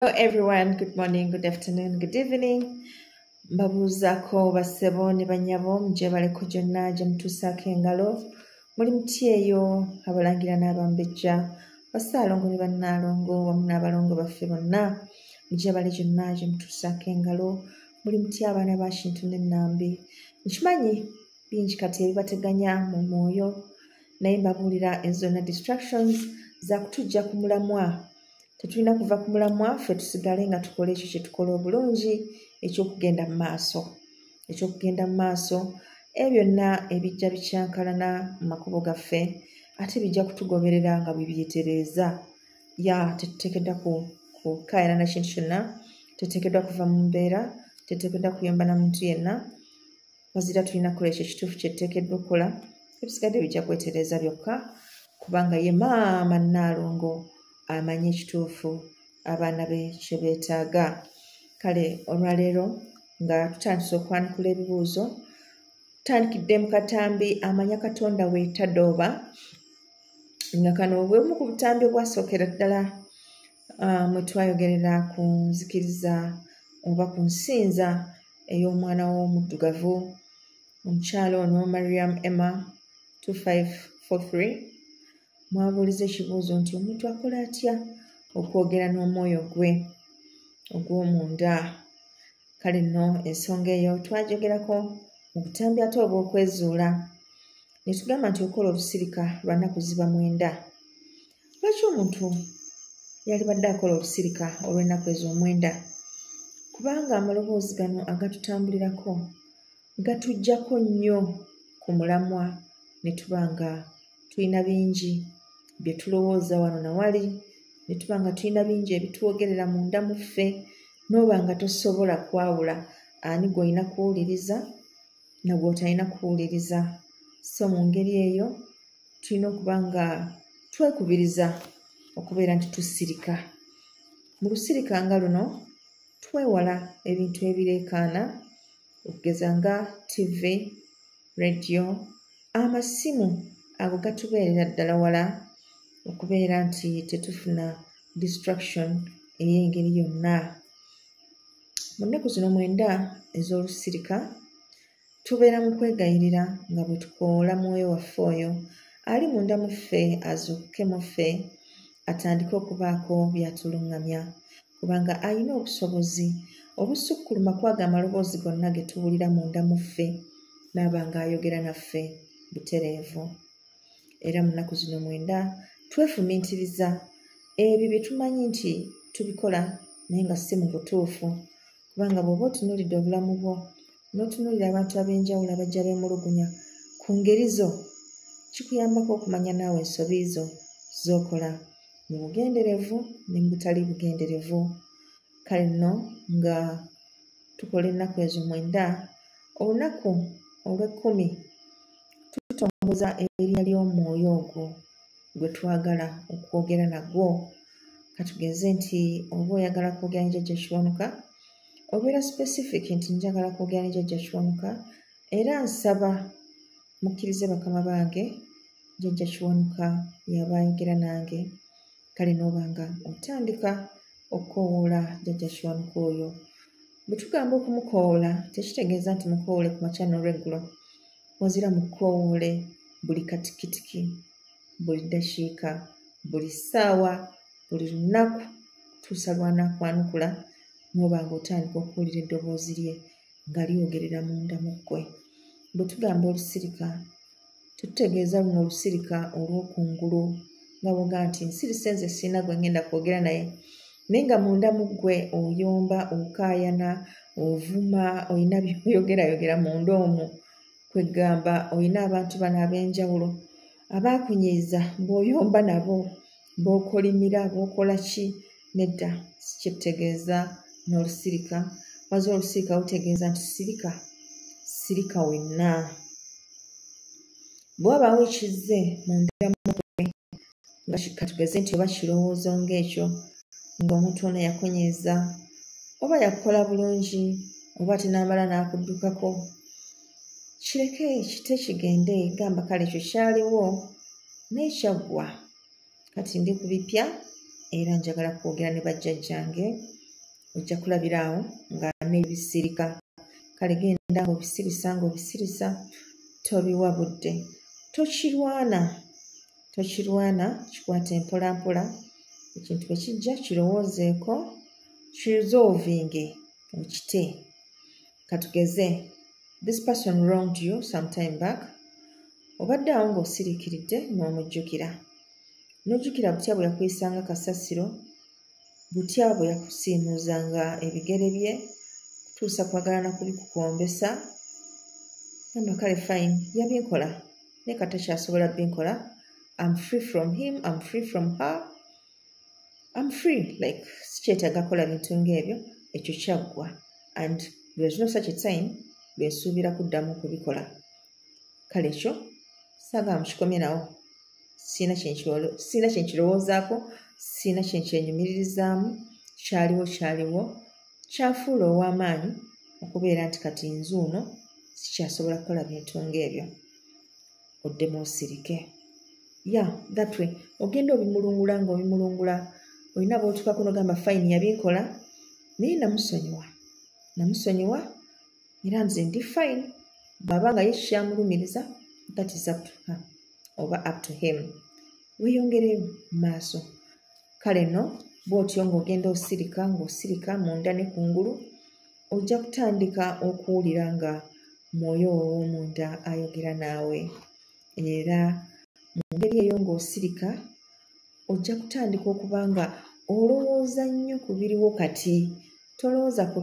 Hello everyone, good morning, good afternoon, good evening. Mbabuuzaako bassebo ne bannyabo mugye baleko gyonna gye mutuusaako engalo. Muli muti eyo abalangira n'abambejja, bassaalongo ne bannaalongo wamu n'abalongo baffe bonna mugye bale gyonna gye mutuusaako engalo. Muli muti abaana ba Kintu ne Nnambi. Nkimanyi bingi kati ebibateganya mu mwoyo, naye mbabuulira ezonna distractions za kutujja ku mulamwa. Tetulina kuva ku mulamwa ffe tusigale nga tukola ekyo kye tukola obulungi eky'okugenda mu maaso. Eky'okugenda mu maaso ebyo byonna ebijja bikyankalana mu makubo gaffe ate bijja kutugoberera nga bwe byetereeza. Tetuteekeddwa kukaayana na kintu kyonna, tetuteekeddwa kuva mu mbeera, tetuteekeddwa kuyomba na muntu yenna. Wazira tulina kukola ekyo ekituufu kye tuteekeddwa okukola, ebisigadde bijja kwetereeza byokka kubanga ye maama Nnaalongo amanyi ekituufu abaana be kye beetaaga. Kale olwaleero nga tutandise okwanukula ebibuuzo, tutandikidde mu katambi amanya Katonda weetadooba, nga kano bwebumu ku butambi obwasookera ddala mwe twayogerera ku nzikiriza oba ku nsinza ey'omwana w'omuddugavu omukyala ono Mariam Emma 2543. Mwabuuliza ekibuuzo nti omuntu akola atya okwogera n'omwoyo gwe ogw'omunda. Kale nno ensonga eyo twajogerako mu butambi ate obw'okwezuula. Ne tugamba nti okola olusirika lwa nnaku ziba 9. Lwaki omuntu yalibadde akola olusirika olw'ennaku ezo 9? Kubanga amaloboozi gano agatutambulirako gatujjako nnyo ku mulamwa ne tuba nga tulina bingi bye tulowooza wano na wali, ne tuba nga tulina bingi ebitwogerera munda mu ffe, n'oba nga tosobola kwawula ani gw'olina kuwuliriza na gw'otalina kuwuliriza. So mu ngeri eyo tulina okuba nga twekubiriza okubeera nti tusirika. Mu lusirika nga luno twewala ebintu ebireekaana, okugeza nga TV, radio, amasimu ago gatubeerera ddala wala okubeera nti tetufuna distraction ey'engeri yonna. Mu nnaku zino 9 ez'olusirika tubeera mu kwegayirira nga bwe tukoola mwoyo waffe oyo ali munda mu ffe azuukuke mu ffe atandike okubaako by'atuluŋŋamya, kubanga alina obusobozi obusukkuluma kwaga amaloboozi gonna ge tuwulira munda mu ffe n'aba ng'ayogera naffe butereevu. Era mu nnaku zino 9 twefumiitiriza ebyo bye tumanyi nti tubikola naye nga si mu butuufu, kubanga bw'oba otunuulidde obulamu bwo n'otunuulira abantu ab'enjawulo abajja beemulugunya ku ngeri zo, kikuyambako okumanya naawe ensobi zo z'okola mu bugenderevu ne mu butali bugenderevu. Kale nno nga tukola ennaku ezo 9, olunaku olw'10 tutongoza erinnya ly'omwoyo ogwo gwe twagala okwogera nagwo. Katugeze nti oba oyagala kwogera ne Jjajja Kiwanuka, obeera specific nti njagala kwogera ne Jjajja Kiwanuka era nsaba mukkirize bakama bange Jjajja Kiwanuka yaba ayogera nange. Kale n'oba nga otandika okukoowoola Jjajja Kiwanuka oyo. Bwe tugamba okumukoowoola tekitegeeza nti mukoowoole ku makya n'olweggulo, wazira mukoowoole buli katikitiki, buli ddakiika, buli ssaawa, buli lunaku tuusa lw'anaakwanukula n'oba ng'otandika okuwulira eddoboozi lye nga lyogerera munda mu ggwe. Bwe tugamba olusirika tetutegeeza luno olusirika olw'okungulu nga bw'ogaa nti nsirise nze sirina gwe ngenda kwogera naye, naye nga munda mu ggwe oyomba, okaayana, ovuma, olina by'oyogerayogera munda omwo. Kwegamba olina abantu bano ab'enjawulo abaakunyiiza bw'oyomba nabo, bw'okolimira, bw'okola ki. Nedda si kye tutegeeza n'olusirika, wazira olusirika lutegeeza nti sirika wenna. Bwe wabaawo ekizze munda mu ggwe nga katugeze nti oba kirowoozo ng'ekyo ng'omuntu ono yakunyiiza oba yakukola bulungi oba tenaamala n'akuddukako, kireke kite kigende, gamba kale ekyo kyaliwo naye kyaggwa. Kati ndi ku bipya era njagala kwogera ne bajjajjange ojja kulabiraawo nga n'ebisirika kale genda ng'obisirisa tobiwa budde tokirwana kikwate mpolampola ekintu bwe kijja kirowoozeeko kiresolvinge okite katugeze this person wronged you sometime back obadde awo ng'osiriikiridde n'omujjukira butya bwe yakuyisanga kasasiro butya bwe yakusiimuuzanga ebigere bye kutuusa kwagala na kubikukombesa gamba kale fine yabinkola naye kata kyasobola binkola I'm free from him, I'm free from her, I'm free like sikyetaaga kola bintu ng'ebyo ekyo kyaggwa and there's no such a time bwensuubira kuddamu kubikola kale ekyo saagala mukikomye nawo siina kyenkirowoozaako siina kyenkyenyumiririzaamu kyaliwo kyanfuula ow'amaanyi okubeera nti kati nzuuno sikyasobola kukola bintu ng'ebyo oddemu osirike that way ogenda obimulungula olina b'otukako n'ogamba fine yabinkola naye namusonyiwa era nze ndi fine bw'aba nga ye kyamulumiriza that is up to her oba up to him weeyongere mu maaso kale no bw'otyo ng'ogenda ng'osirika munda ne kungulu ojja kutandika okuwulira nga mwoyo w'omunda ayogera naawe era mu ngeri eyo ng'osirika ojja kutandika okuba nga olowooza nnyo ku biriwo kati tolowooza ku